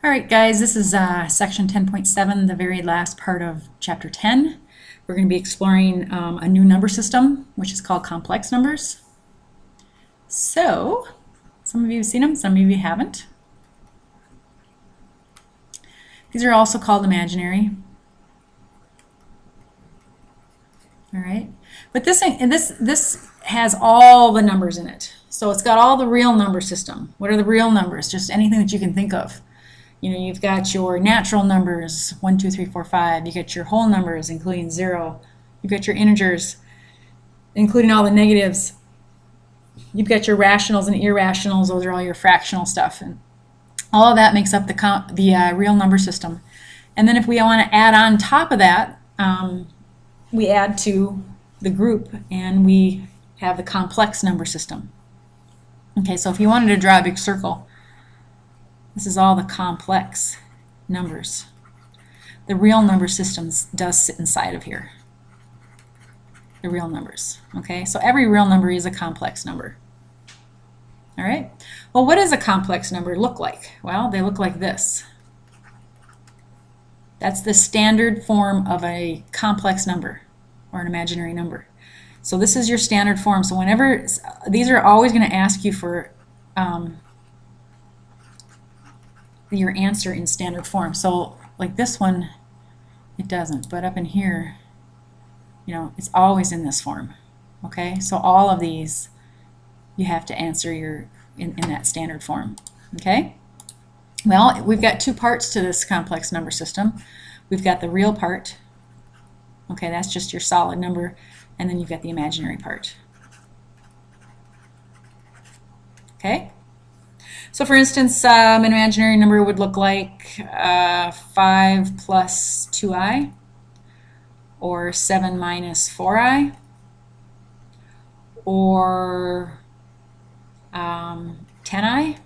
All right, guys, this is section 10.7, the very last part of chapter 10. We're going to be exploring a new number system, which is called complex numbers. So, some of you have seen them, some of you haven't. These are also called imaginary. All right, but this has all the numbers in it. So it's got all the real number system. What are the real numbers? Just anything that you can think of. You know, you've got your natural numbers, 1, 2, 3, 4, 5. You get your whole numbers, including 0. You've got your integers, including all the negatives. You've got your rationals and irrationals. Those are all your fractional stuff. And all of that makes up the real number system. And then if we want to add on top of that, we add to the group, and we have the complex number system. Okay, so if you wanted to draw a big circle, this is all the complex numbers. The real number systems does sit inside of here. The real numbers. Okay, so every real number is a complex number. All right. Well, what does a complex number look like? Well, they look like this. That's the standard form of a complex number or an imaginary number. So this is your standard form. So whenever these are always going to ask you for your answer in standard form. So like this one, it doesn't, but up in here, you know, it's always in this form. Okay, so all of these you have to answer in that standard form. Okay, well, we've got two parts to this complex number system. We've got the real part. Okay, that's just your solid number, and then you've got the imaginary part. Okay. So for instance, an imaginary number would look like 5 plus 2i, or 7 minus 4i, or 10i,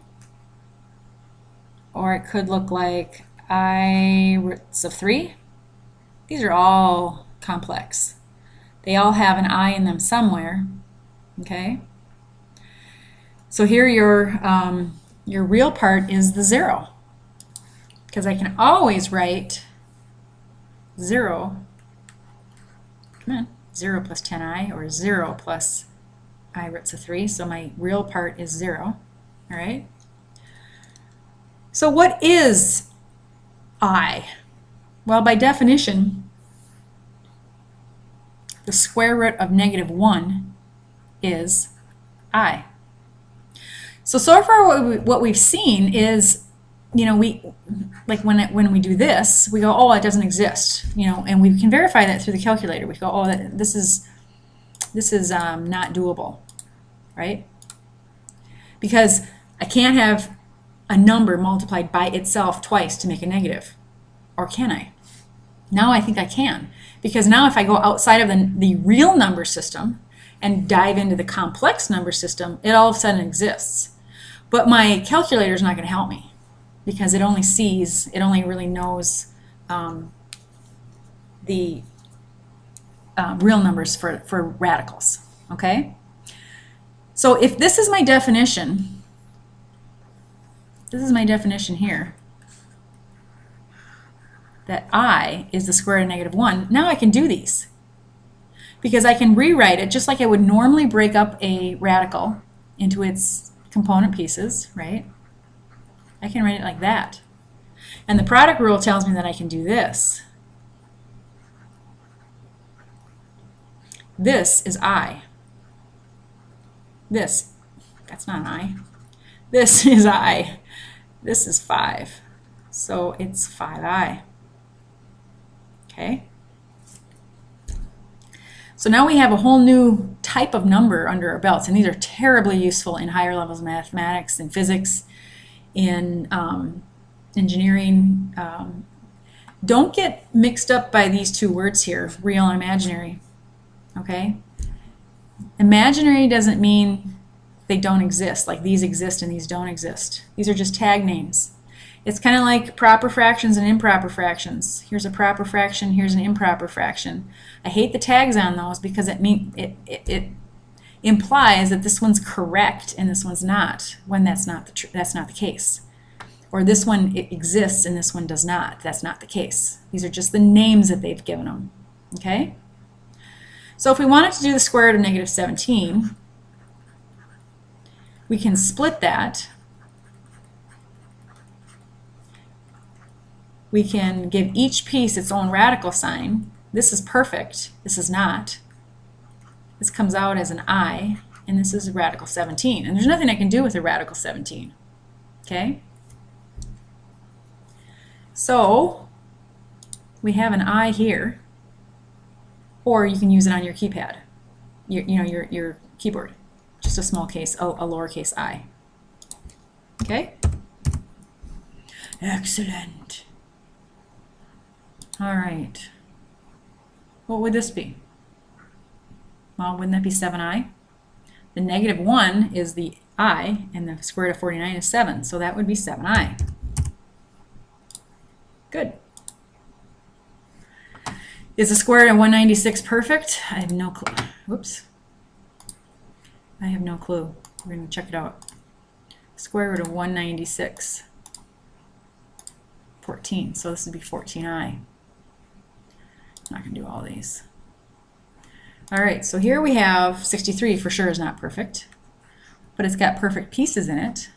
or it could look like I roots of 3. These are all complex. They all have an I in them somewhere. Okay. So here your real part is the 0, because I can always write 0, come on, 0 plus 10i, or 0 plus I roots of 3, so my real part is 0, all right? So what is I? Well, by definition, the square root of -1 is I. So far what we've seen is, you know, when we do this, we go, oh, it doesn't exist, you know, and we can verify that through the calculator. We go, oh, this is not doable, right? Because I can't have a number multiplied by itself twice to make a negative, or can I? Now I think I can, because now if I go outside of the real number system and dive into the complex number system, it all of a sudden exists. But my calculator is not going to help me, because it only really knows the real numbers for radicals. Okay? So if this is my definition, here, that I is the square root of -1, now I can do these. Because I can rewrite it just like I would normally break up a radical into its component pieces, right? I can write it like that. And the product rule tells me that I can do this. This is I. That's not I. This is I. This is 5. So it's 5i. Okay? So now we have a whole new type of number under our belts, and these are terribly useful in higher levels of mathematics and physics, in engineering. Don't get mixed up by these two words here, real and imaginary. Okay? Imaginary doesn't mean they don't exist, like these exist and these don't exist. These are just tag names. It's kind of like proper fractions and improper fractions. Here's a proper fraction, here's an improper fraction. I hate the tags on those because it implies that this one's correct and this one's not, when that's not the case. or this one it exists and this one does not. That's not the case. These are just the names that they've given them. Okay? So if we wanted to do the square root of negative 17, we can split that. We can give each piece its own radical sign. This is perfect. This is not. This comes out as an I, and this is a radical 17. And there's nothing I can do with a radical 17. Okay? So we have an I here, or you can use it on your keypad, your keyboard. Just a small case, a lowercase I. Okay? Excellent. All right. What would this be? Well, wouldn't that be 7i? The negative 1 is the I, and the square root of 49 is 7, so that would be 7i. Good. Is the square root of 196 perfect? I have no clue. Whoops. I have no clue. We're going to check it out. Square root of 196. 14. So this would be 14i. I'm not going to do all these. All right, so here we have 63 for sure is not perfect, but it's got perfect pieces in it,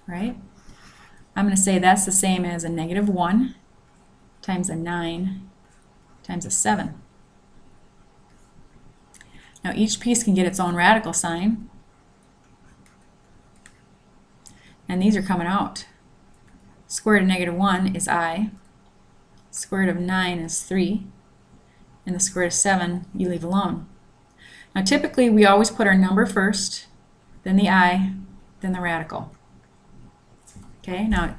right? I'm going to say that's the same as a negative 1 times a 9 times a 7. Now each piece can get its own radical sign, and these are coming out. Square root of negative 1 is I, square root of 9 is 3, and the square root of 7 you leave alone. Now typically we always put our number first, then the I, then the radical. Okay, now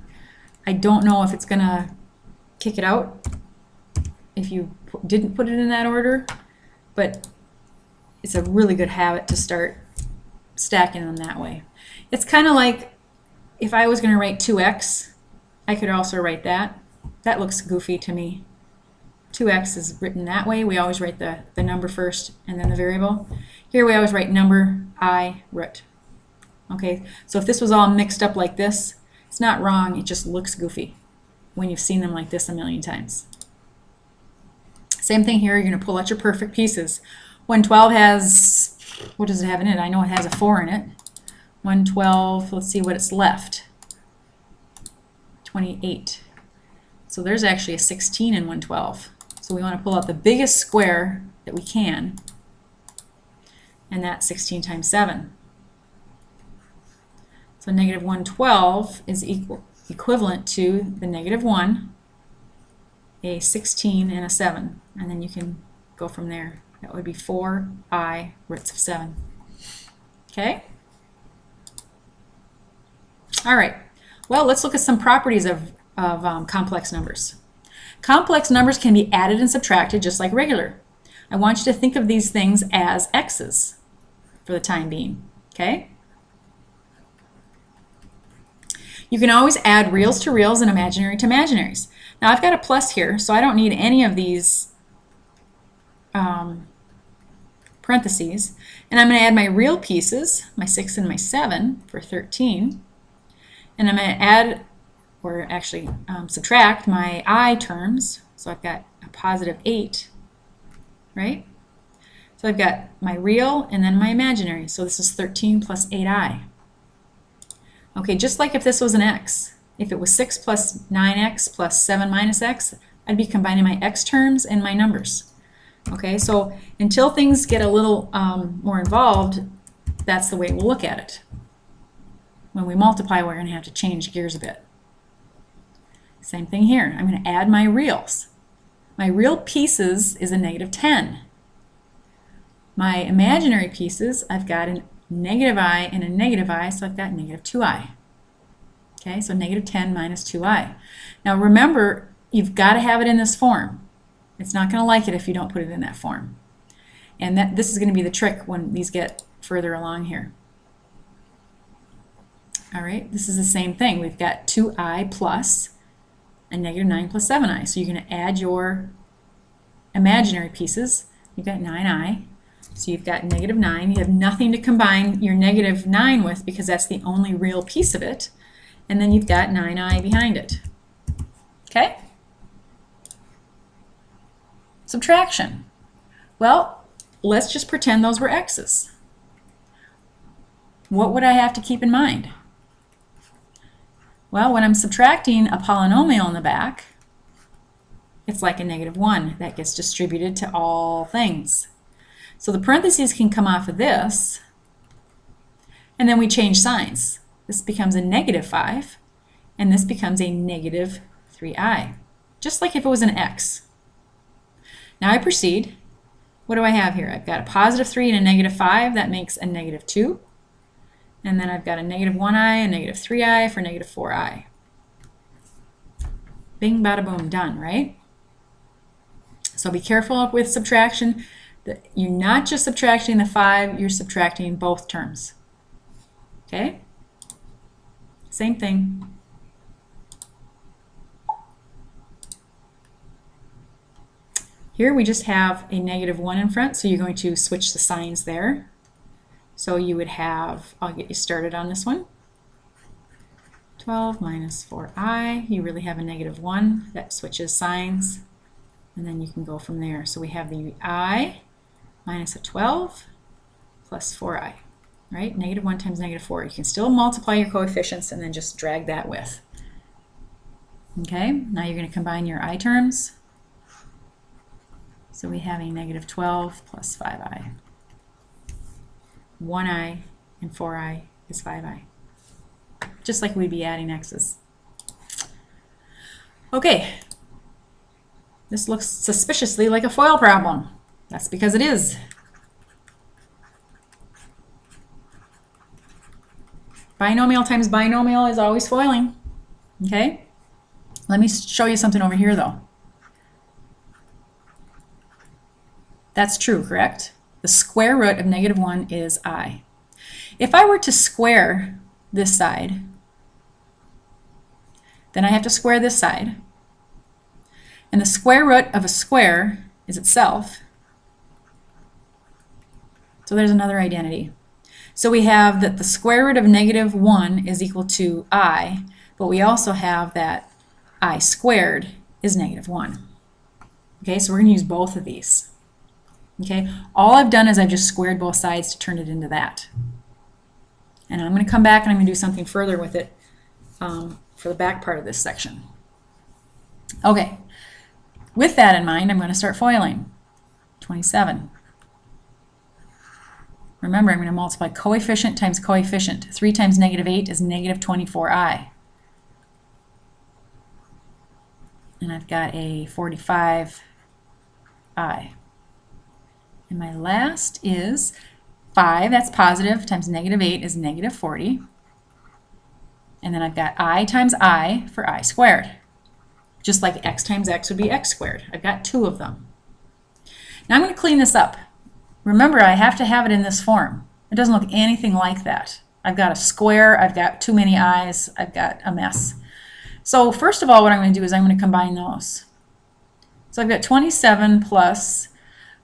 I don't know if it's going to kick it out if you didn't put it in that order, but it's a really good habit to start stacking them that way. It's kind of like if I was going to write 2x, I could also write that. That looks goofy to me. 2x is written that way. We always write the number first and then the variable. Here we always write number, I, root. Okay, so if this was all mixed up like this, it's not wrong, it just looks goofy when you've seen them like this a million times. Same thing here, you're going to pull out your perfect pieces. 112 has, what does it have in it? I know it has a 4 in it. 112, let's see what it's left. 28. So there's actually a 16 in 112. So we want to pull out the biggest square that we can, and that's 16 times 7. So negative 112 is equivalent to the negative 1, a 16, and a 7. And then you can go from there. That would be 4i roots of 7. Okay? All right. Well, let's look at some properties of complex numbers. Complex numbers can be added and subtracted just like regular. I want you to think of these things as x's for the time being. Okay? You can always add reals to reals and imaginary to imaginaries. Now I've got a plus here, so I don't need any of these parentheses. And I'm going to add my real pieces, my 6 and my 7 for 13. And I'm going to add, or actually subtract my I terms. So I've got a positive 8, right? So I've got my real and then my imaginary. So this is 13 plus 8i. Okay, just like if this was an x. If it was 6 plus 9x plus 7 minus x, I'd be combining my x terms and my numbers. Okay, so until things get a little more involved, that's the way we'll look at it. When we multiply, we're going to have to change gears a bit. Same thing here. I'm going to add my reals. My real pieces is a negative 10. My imaginary pieces, I've got a negative I and a negative I, so I've got negative 2i. Okay, so negative 10 minus 2i. Now remember, you've got to have it in this form. It's not going to like it if you don't put it in that form. And this is going to be the trick when these get further along here. All right, this is the same thing. We've got 2i plus a negative 9 plus 7i. So you're going to add your imaginary pieces. You've got 9i. So you've got negative 9. You have nothing to combine your negative 9 with because that's the only real piece of it. and then you've got 9i behind it. Okay? Subtraction. Well, let's just pretend those were x's. What would I have to keep in mind? Well, when I'm subtracting a polynomial in the back, it's like a -1 that gets distributed to all things. So the parentheses can come off of this, and then we change signs. This becomes a -5, and this becomes a -3i, just like if it was an x. Now I proceed. What do I have here? I've got a +3 and a -5. That makes a -2. And then I've got a -1i, a -3i for -4i. Bing, bada, boom, done, right? So be careful with subtraction. You're not just subtracting the 5, you're subtracting both terms. Okay? Same thing. Here we just have a -1 in front, so you're going to switch the signs there. So you would have, I'll get you started on this one. 12 minus 4i, you really have a -1 that switches signs, and then you can go from there. So we have the I minus a 12 plus 4i, right? -1 times -4. You can still multiply your coefficients and then just drag that with. Okay, now you're going to combine your I terms. So we have a -12 plus 5i. 1i and 4i is 5i. Just like we'd be adding x's. Okay. This looks suspiciously like a FOIL problem. That's because it is. Binomial times binomial is always FOILing. Okay? Let me show you something over here though. That's true, correct? The square root of -1 is I. If I were to square this side, then I have to square this side. And the square root of a square is itself. So there's another identity. So we have that the square root of -1 is equal to I, but we also have that I squared is -1. Okay, so we're going to use both of these. Okay, all I've done is I've just squared both sides to turn it into that. And I'm going to come back and I'm going to do something further with it for the back part of this section. Okay, with that in mind, I'm going to start FOILing. 27. Remember, I'm going to multiply coefficient times coefficient. 3 times -8 is -24i. And I've got a 45i. And my last is 5, that's positive, times -8 is -40. And then I've got I times I for I squared. Just like x times x would be x squared. I've got 2 of them. Now I'm going to clean this up. Remember, I have to have it in this form. It doesn't look anything like that. I've got a square, I've got too many i's, I've got a mess. So first of all, what I'm going to do is I'm going to combine those. So I've got 27 plus,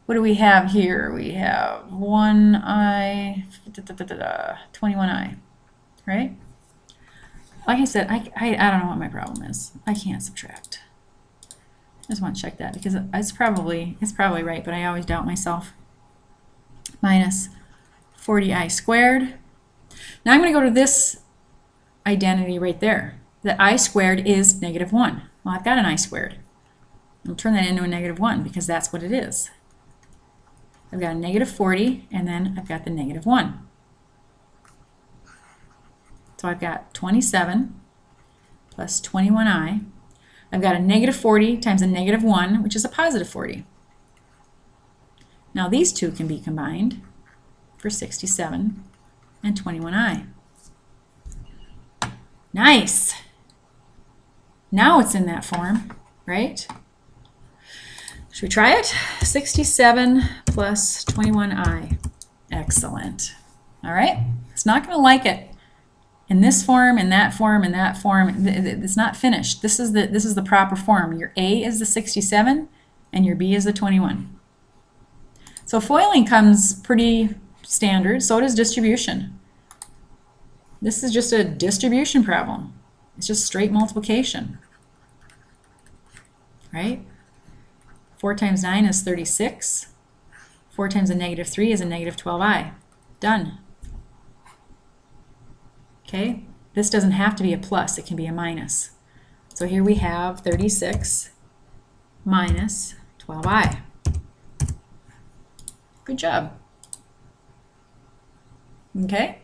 what do we have here? We have 1i, 21i, right? Like I said, I don't know what my problem is. I can't subtract. I just want to check that because it's probably right, but I always doubt myself. Minus 40i squared. Now I'm going to go to this identity right there. That I squared is -1. Well, I've got an I squared. I'll turn that into a -1 because that's what it is. I've got a -40 and then I've got the -1. So I've got 27 plus 21i. I've got a -40 times a -1, which is a positive 40. Now these two can be combined for 67 and 21i. Nice! Now it's in that form, right? Should we try it? 67 plus 21i. Excellent. All right? It's not going to like it. In this form, in that form, in that form, it's not finished. This is the proper form. Your A is the 67 and your B is the 21. So FOILing comes pretty standard, so does distribution. This is just a distribution problem. It's just straight multiplication, right? 4 times 9 is 36. 4 times a negative 3 is a negative 12i. Done. Okay, this doesn't have to be a plus, it can be a minus. So here we have 36 minus 12i. Good job. Okay,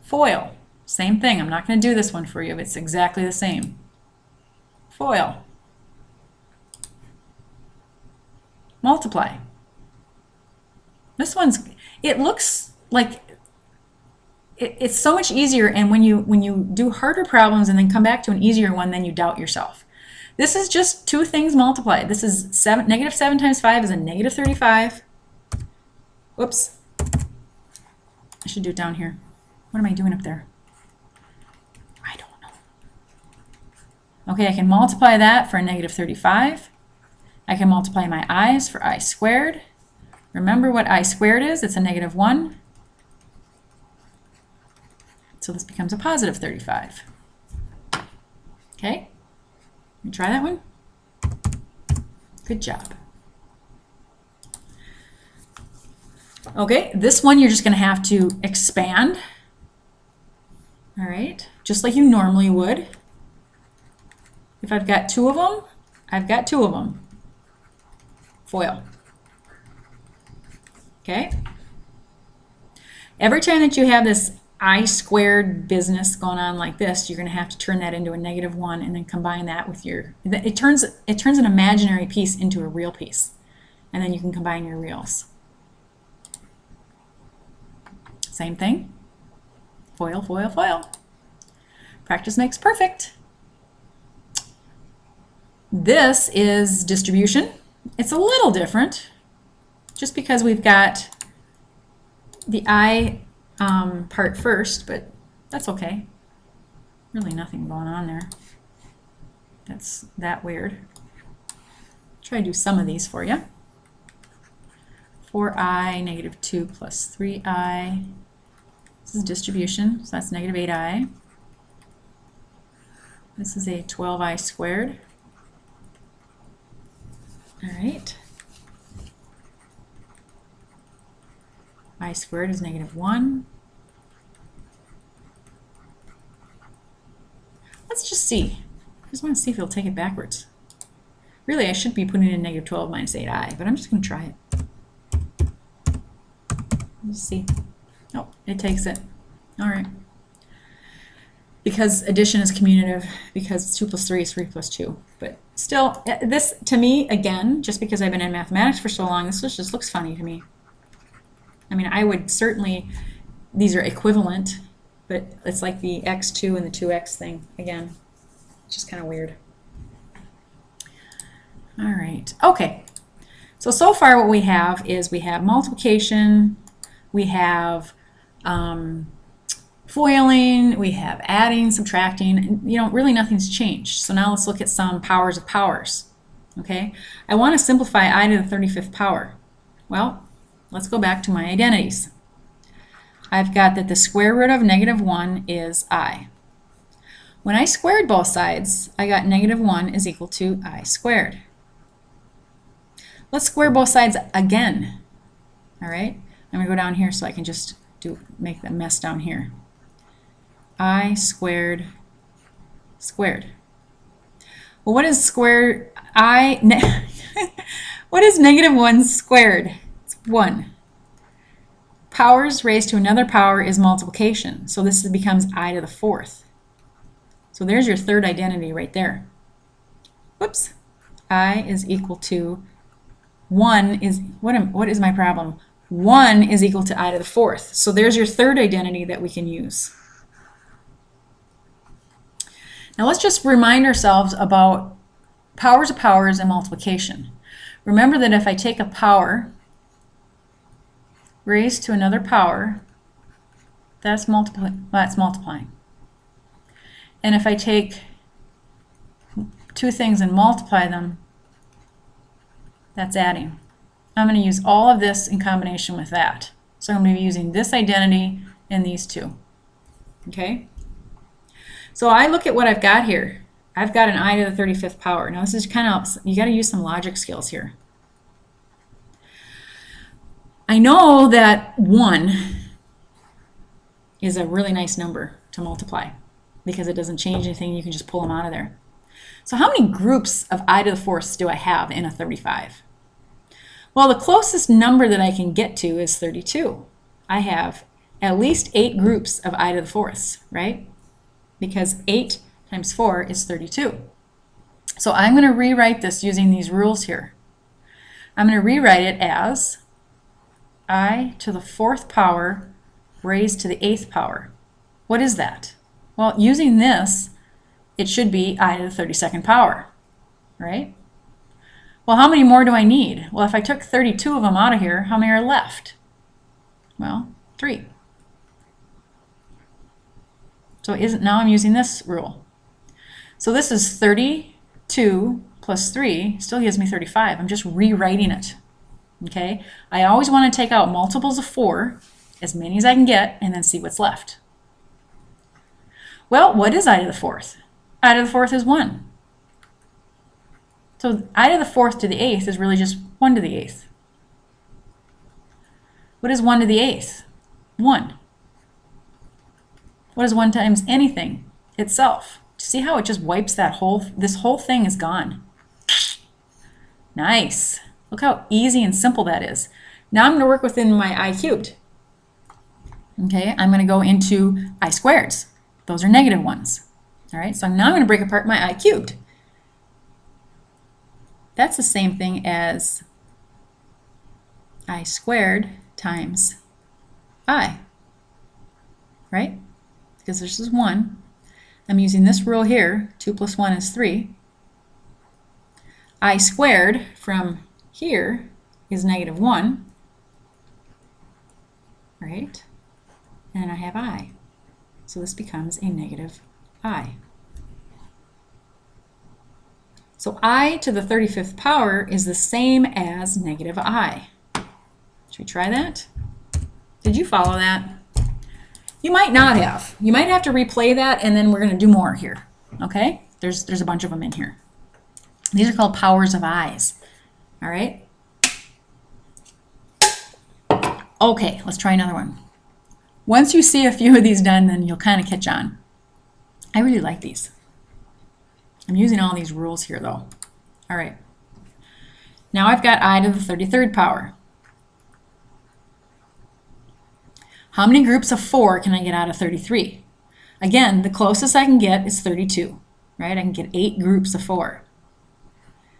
FOIL. Same thing. I'm not going to do this one for you. It's exactly the same. FOIL. Multiply. This one's, it looks like it's so much easier, and when you do harder problems and then come back to an easier one, then you doubt yourself. This is just two things multiplied. This is negative 7 times 5 is a negative 35. Whoops. I should do it down here. What am I doing up there? I don't know. Okay, I can multiply that for a negative 35. I can multiply my i's for I squared. Remember what I squared is? It's a negative 1. So this becomes a positive 35. Okay, let me try that one. Good job. Okay, this one you're just going to have to expand. All right, just like you normally would. If I've got 2 of them, I've got 2 of them. FOIL. Okay. Every time that you have this I squared business going on like this, you're going to have to turn that into a negative 1 and then combine that with your, it turns an imaginary piece into a real piece. And then you can combine your reals. Same thing. FOIL, FOIL, FOIL. Practice makes perfect. This is distribution. It's a little different just because we've got the I part first, but that's okay. Really nothing going on there. That's that weird. Try to do some of these for you. 4i negative 2 plus 3i. This is distribution, so that's negative 8i. This is a 12i squared. All right. I squared is negative 1. Let's just see. I just want to see if it'll take it backwards. Really, I should be putting in negative 12 minus 8i, but I'm just going to try it. Let's see. Oh, it takes it. All right. Because addition is commutative, because 2 plus 3 is 3 plus 2. But still, this, to me, again, just because I've been in mathematics for so long, this just looks funny to me. I mean, I would certainly, these are equivalent, but it's like the x2 and the 2x thing. Again, it's just kind of weird. All right. Okay. So far what we have is we have multiplication, we have foiling, we have adding, subtracting, and, you know, really nothing's changed. So now let's look at some powers of powers. Okay. I want to simplify I to the 35th power. Well, let's go back to my identities. I've got that the square root of negative 1 is I. When I squared both sides, I got negative 1 is equal to I squared. Let's square both sides again. All right, I'm going to go down here so I can just make the mess down here. I squared squared. Well, what is squared? What is negative 1 squared? It's 1. Powers raised to another power is multiplication. So this becomes I to the 4th. So there's your third identity right there. Whoops. I is equal to 1 is, what is my problem? 1 is equal to I to the 4th. So there's your third identity that we can use. Now let's just remind ourselves about powers of powers and multiplication. Remember that if I take a power raised to another power, that's multiplying. And if I take two things and multiply them, that's adding. I'm going to use all of this in combination with that. So I'm going to be using this identity and these two. Okay? So I look at what I've got here. I've got an I to the 35th power. Now this is kind of, you got to use some logic skills here. I know that 1 is a really nice number to multiply because it doesn't change anything. You can just pull them out of there. So how many groups of I to the 4th do I have in a 35? Well, the closest number that I can get to is 32. I have at least 8 groups of I to the 4ths, right? Because 8 times 4 is 32. So I'm going to rewrite this using these rules here. I'm going to rewrite it as I to the 4th power raised to the 8th power. What is that? Well, using this, it should be I to the 32nd power, right? Well, how many more do I need? Well, if I took 32 of them out of here, how many are left? Well, 3. So now I'm using this rule. So this is 32 plus 3 still gives me 35. I'm just rewriting it. Okay? I always want to take out multiples of 4, as many as I can get, and then see what's left. Well, what is I to the 4th? I to the 4th is 1. So I to the 4th to the 8th is really just 1 to the 8th. What is 1 to the 8th? 1. What is 1 times anything? Itself. See how it just wipes that this whole thing is gone. Nice. Look how easy and simple that is. Now I'm going to work within my I cubed. Okay, I'm going to go into I squareds. Those are negative ones. All right, so now I'm going to break apart my I cubed. That's the same thing as I squared times I, right? Because this is 1. I'm using this rule here, 2 plus 1 is 3. I squared from here is negative 1, right? And I have I. So this becomes a negative I. So I to the 35th power is the same as negative I. Should we try that? Did you follow that? You might not have. You might have to replay that, and then we're going to do more here. Okay? There's a bunch of them in here. These are called powers of i's. All right? Okay, let's try another one. Once you see a few of these done, then you'll kind of catch on. I really like these. I'm using all these rules here, though. All right. Now I've got I to the 33rd power. How many groups of 4 can I get out of 33? Again, the closest I can get is 32, right? I can get 8 groups of 4.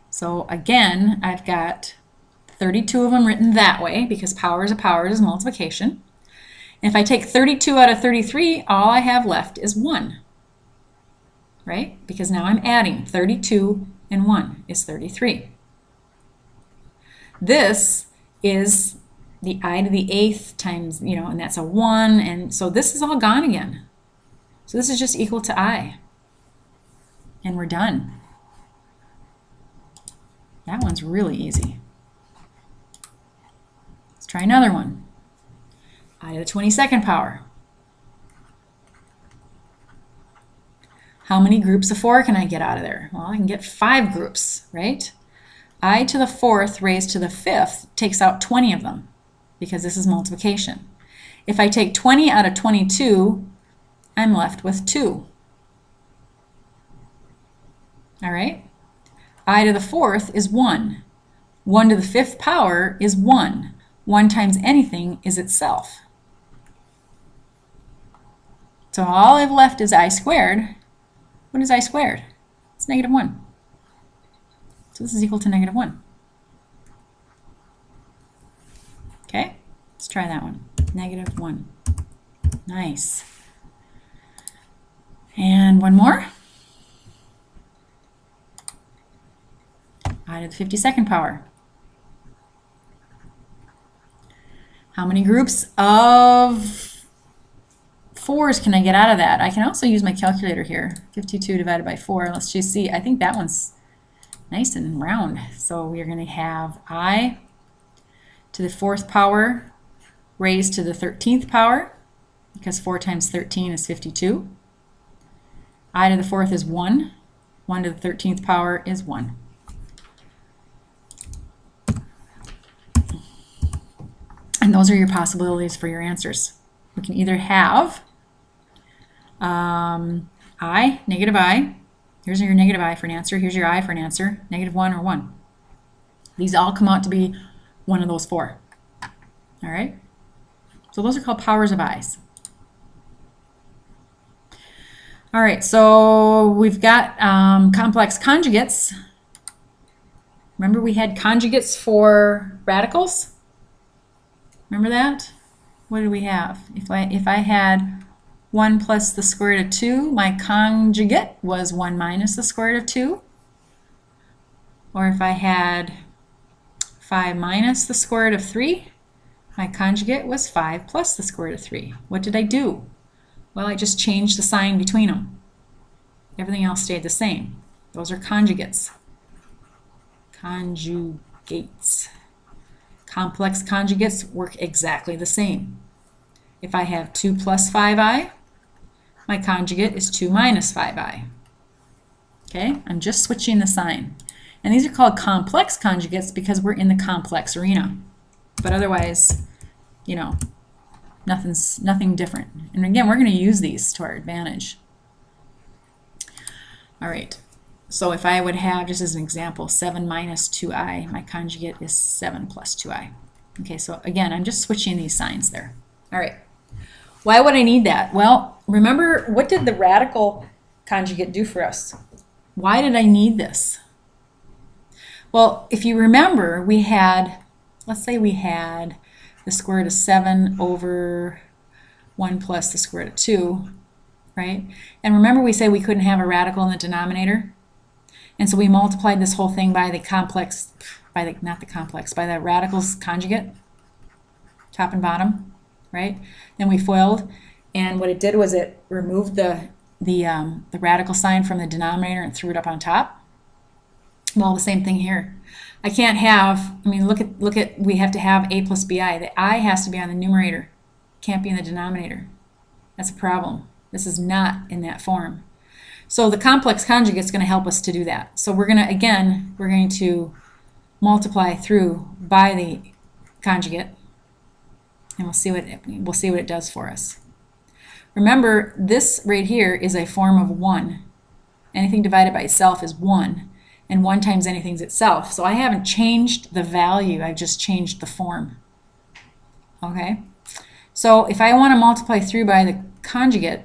So again, I've got 32 of them written that way because powers of powers is multiplication. And if I take 32 out of 33, all I have left is 1, right? Because now I'm adding 32 and 1 is 33. This is the I to the 8th times, and that's a 1, and so this is all gone again. So this is just equal to I. And we're done. That one's really easy. Let's try another one. I to the 22nd power. How many groups of 4 can I get out of there? Well, I can get 5 groups, right? I to the 4th raised to the 5th takes out 20 of them, because this is multiplication. If I take 20 out of 22, I'm left with 2. All right? I to the 4th is 1. 1 to the 5th power is 1. 1 times anything is itself. So all I've left is I squared. What is I squared? It's negative 1. So this is equal to negative 1. Okay, let's try that one. Negative 1. Nice. And one more. I to the 52nd power. How many groups of 4s can I get out of that? I can also use my calculator here. 52 divided by 4. Let's just see. I think that one's nice and round. So we're going to have I to the 4th power raised to the 13th power, because 4 times 13 is 52. I to the 4th is 1. 1 to the 13th power is 1. And those are your possibilities for your answers. We can either have I, negative I. Here's your negative I for an answer. Here's your I for an answer. Negative 1 or 1. These all come out to be one of those 4. All right? So those are called powers of i's. All right, so we've got complex conjugates. Remember we had conjugates for radicals? Remember that? What did we have? If I had 1 plus the square root of 2, my conjugate was 1 minus the square root of 2. Or if I had 5 minus the square root of 3, my conjugate was 5 plus the square root of 3. What did I do? Well, I just changed the sign between them. Everything else stayed the same. Those are conjugates. Conjugates. Complex conjugates work exactly the same. If I have 2 plus 5i, my conjugate is 2 minus 5i. Okay, I'm just switching the sign. And these are called complex conjugates because we're in the complex arena. But otherwise, you know, nothing different. And again, we're going to use these to our advantage. All right, so if I would have, just as an example, 7 minus 2i, my conjugate is 7 plus 2i. Okay, so again, I'm just switching these signs there. All right, why would I need that? Well, remember, what did the radical conjugate do for us? Why did I need this? Well, if you remember, we had, let's say we had the square root of 7 over 1 plus the square root of 2, right? And remember we said we couldn't have a radical in the denominator? And so we multiplied this whole thing by the complex, by the radical's conjugate, top and bottom, right? Then we FOILed, and what it did was it removed the radical sign from the denominator and threw it up on top. Well, the same thing here. I can't have, I mean, look at, we have to have a plus bi. The I has to be on the numerator. Can't be in the denominator. That's a problem. This is not in that form. So the complex conjugate is going to help us to do that. So we're going to, again, we're going to multiply through by the conjugate, and we'll see what it does for us. Remember, this right here is a form of 1. Anything divided by itself is 1. And 1 times anything's itself. So I haven't changed the value, I've just changed the form. Okay? So if I want to multiply through by the conjugate,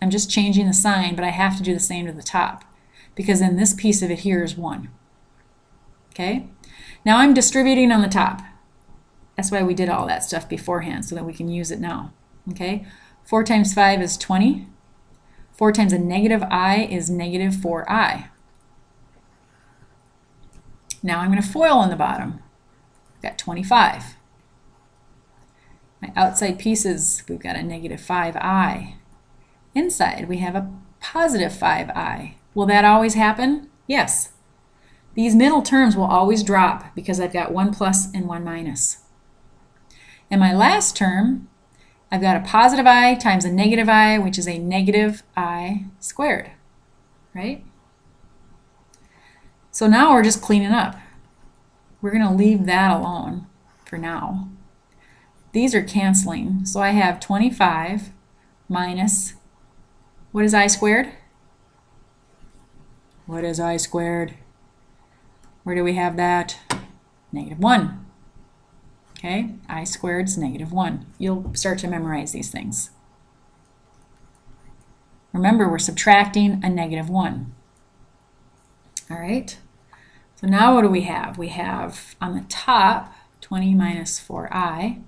I'm just changing the sign, but I have to do the same to the top, because then this piece of it here is 1. Okay? Now I'm distributing on the top. That's why we did all that stuff beforehand, so that we can use it now. Okay? 4 times 5 is 20. 4 times a negative I is negative 4i. Now I'm going to FOIL on the bottom. I've got 25. My outside pieces, we've got a negative 5i. Inside, we have a positive 5i. Will that always happen? Yes. These middle terms will always drop because I've got 1 plus and 1 minus. And my last term, I've got a positive I times a negative I, which is a negative I squared, right? So now we're just cleaning up. We're going to leave that alone for now. These are canceling. So I have 25 minus, what is I squared? What is I squared? Where do we have that? Negative 1. Okay, I squared is negative 1. You'll start to memorize these things. Remember, we're subtracting a negative 1. All right. So now what do we have? We have on the top 20 minus 4i.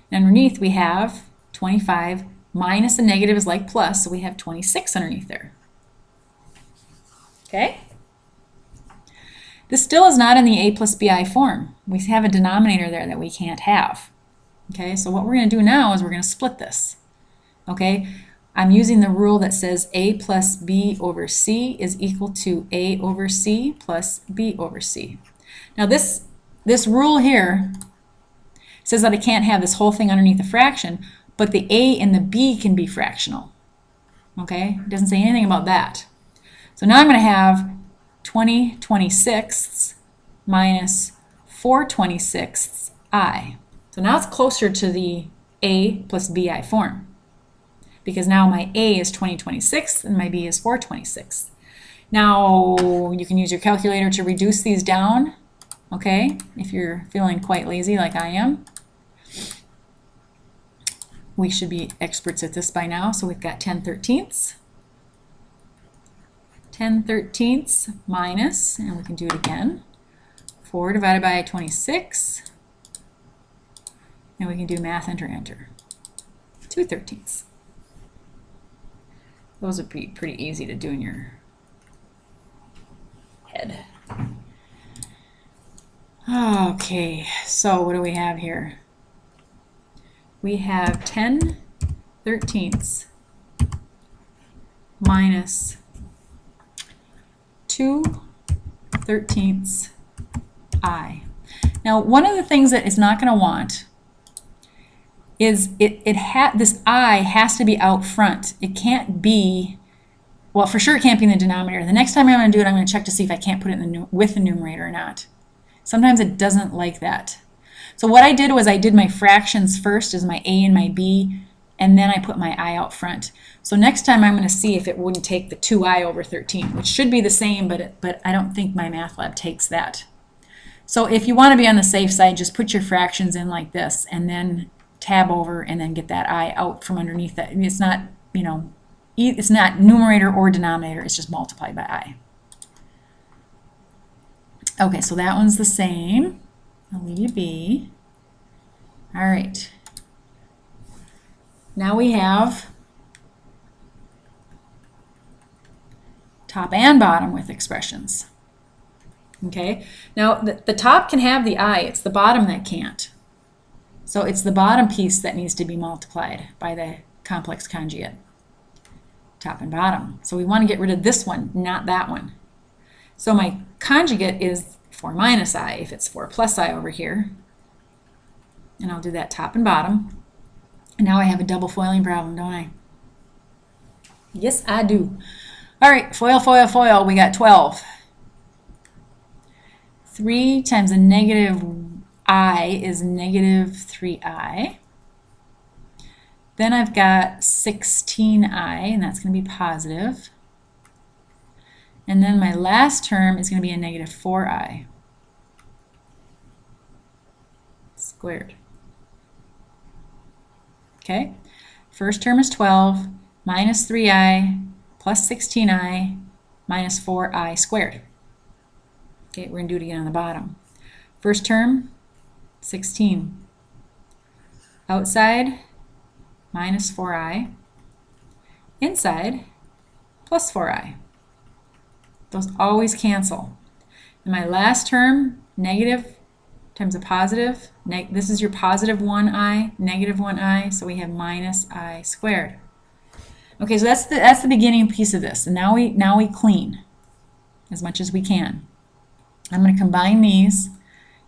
And underneath we have 25 minus the negative is like plus, so we have 26 underneath there. Okay? This still is not in the a plus bi form. We have a denominator there that we can't have. Okay, so what we're going to do now is we're going to split this. Okay? I'm using the rule that says a plus b over c is equal to a over c plus b over c. Now this rule here says that I can't have this whole thing underneath a fraction, but the a and the b can be fractional. Okay, it doesn't say anything about that. So now I'm going to have 20/26 minus 4/26 I. So now it's closer to the A plus BI form, because now my A is 20/26 and my B is 4/26. Now you can use your calculator to reduce these down, okay, if you're feeling quite lazy like I am. We should be experts at this by now, so we've got 10/13. 10/13 minus, and we can do it again, 4 divided by 26, and we can do math, enter, enter. 2/13. Those would be pretty easy to do in your head. Okay, so what do we have here? We have 10/13 minus 2/13 I. Now, one of the things that it's not going to want is this I has to be out front. It can't be, well, for sure it can't be in the denominator. The next time I'm going to do it, I'm going to check to see if I can't put it in with the numerator or not. Sometimes it doesn't like that. So what I did was I did my fractions first as my A and my B, and then I put my I out front. So next time I'm going to see if it wouldn't take the 2I over 13, which should be the same, but I don't think MyMathLab takes that. So if you want to be on the safe side, just put your fractions in like this, and then tab over, and then get that I out from underneath that. It's not, you know, it's not numerator or denominator, it's just multiplied by I. Okay, so that one's the same. I'll leave you be. All right. Now we have top and bottom with expressions. Okay, now the top can have the I, it's the bottom that can't. So it's the bottom piece that needs to be multiplied by the complex conjugate. Top and bottom. So we want to get rid of this one, not that one. So my conjugate is 4 minus I, if it's 4 plus I over here. And I'll do that top and bottom. And now I have a double foiling problem, don't I? Yes, I do. All right, FOIL, FOIL, FOIL, we got 12. 3 times a negative I is negative 3I. Then I've got 16I, and that's going to be positive. And then my last term is going to be a negative 4I squared. Okay, first term is 12 minus 3I plus 16I minus 4I squared. Okay, we're going to do it again on the bottom. First term, 16. Outside, minus 4I. Inside, plus 4I. Those always cancel. And my last term, negative times a positive. This is your positive 1I, negative 1I, so we have minus I squared. Okay, so that's the beginning piece of this. And now we clean as much as we can. I'm going to combine these,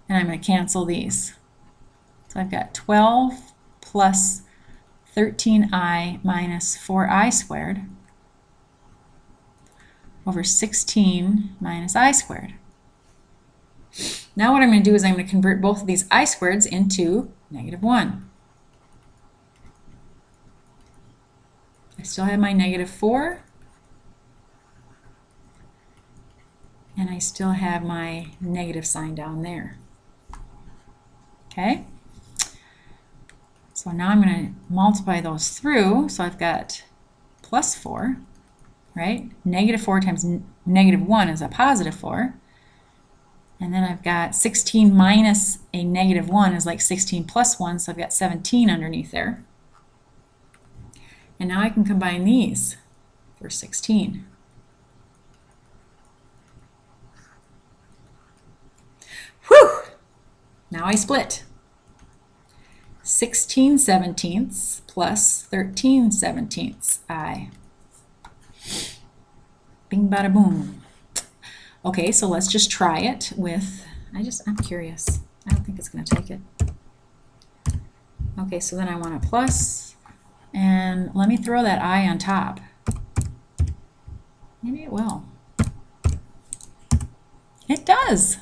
and I'm going to cancel these. So I've got 12 plus 13I minus 4I squared over 16 minus I squared. Now what I'm going to do is I'm going to convert both of these I squareds into negative 1. I still have my negative 4. And I still have my negative sign down there. Okay? So now I'm going to multiply those through. So I've got plus 4, right? Negative 4 times negative 1 is a positive 4. And then I've got 16 minus a negative 1 is like 16 plus 1, so I've got 17 underneath there. And now I can combine these for 16. Whew! Now I split. 16/17 plus 13/17 I. Bing bada boom. Okay, so let's just try it with, I'm curious. I don't think it's going to take it. Okay, so then I want a plus, and let me throw that I on top. Maybe it will. It does.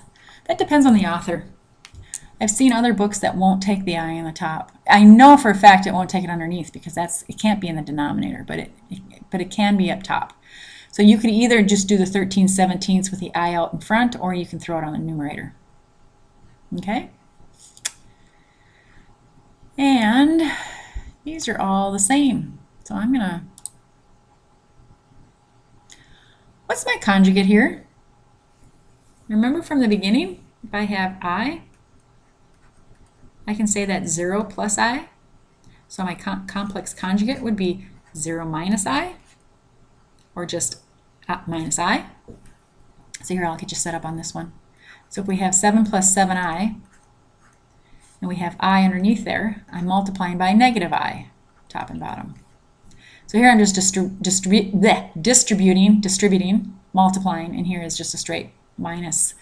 That depends on the author. I've seen other books that won't take the I on the top. I know for a fact it won't take it underneath because it can't be in the denominator, but it can be up top. So you could either just do the 13/17 with the I out in front, or you can throw it on the numerator. Okay? And these are all the same. So I'm gonna, what's my conjugate here? Remember from the beginning, if I have I can say that 0 plus I. So my complex conjugate would be 0 minus I, or just minus I. So here, I'll get you set up on this one. So if we have 7 plus 7I, and we have I underneath there, I'm multiplying by negative I, top and bottom. So here I'm just distributing, multiplying, and here is just a straight minus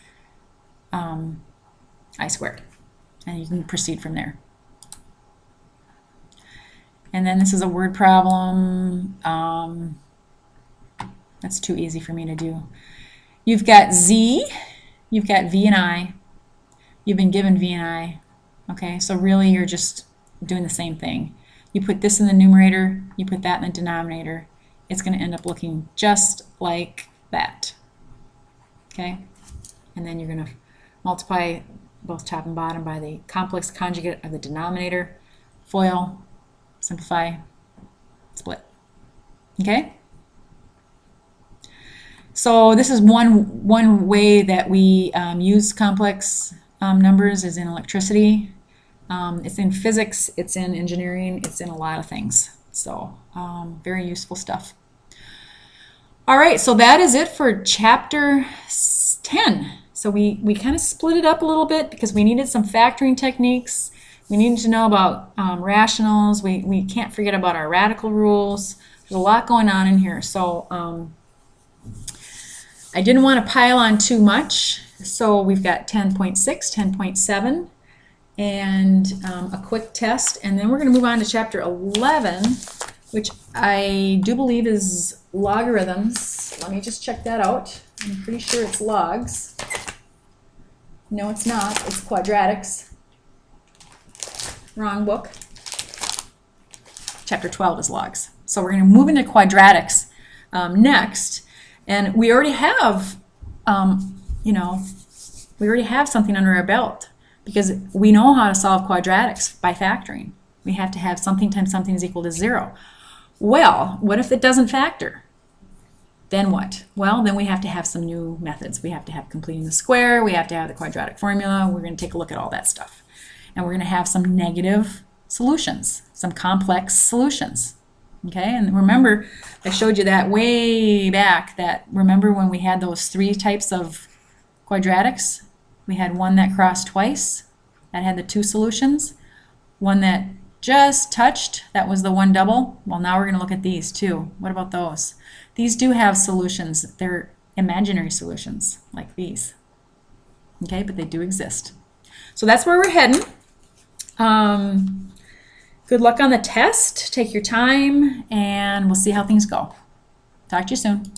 I squared. And you can proceed from there. And then this is a word problem. That's too easy for me to do. You've got Z, you've got V and I. You've been given V and I. Okay, so really you're just doing the same thing. You put this in the numerator, you put that in the denominator. It's going to end up looking just like that. Okay, and then you're going to multiply both top and bottom by the complex conjugate of the denominator, FOIL, simplify, split. Okay? So this is one way that we use complex numbers is in electricity. It's in physics, it's in engineering, it's in a lot of things. So very useful stuff. All right, so that is it for chapter 10. So we kind of split it up a little bit because we needed some factoring techniques. We needed to know about rationals. We can't forget about our radical rules. There's a lot going on in here. So I didn't want to pile on too much. So we've got 10.6, 10.7, and a quick test. And then we're going to move on to chapter 11, which I do believe is logarithms. Let me just check that out. I'm pretty sure it's logs. No, it's not. It's quadratics. Wrong book. Chapter 12 is logs. So we're going to move into quadratics next. And we already have, we already have something under our belt because we know how to solve quadratics by factoring. We have to have something times something is equal to 0. Well, what if it doesn't factor? Then what? Well, then we have to have some new methods. We have to have completing the square. We have to have the quadratic formula. We're going to take a look at all that stuff. And we're going to have some negative solutions, some complex solutions. Okay, and remember, I showed you that way back, remember when we had those 3 types of quadratics? We had one that crossed twice, that had the 2 solutions. One that just touched, that was the one double. Well, now we're going to look at these too. What about those? These do have solutions. They're imaginary solutions, like these. Okay, but they do exist. So that's where we're heading. Good luck on the test. Take your time, and we'll see how things go. Talk to you soon.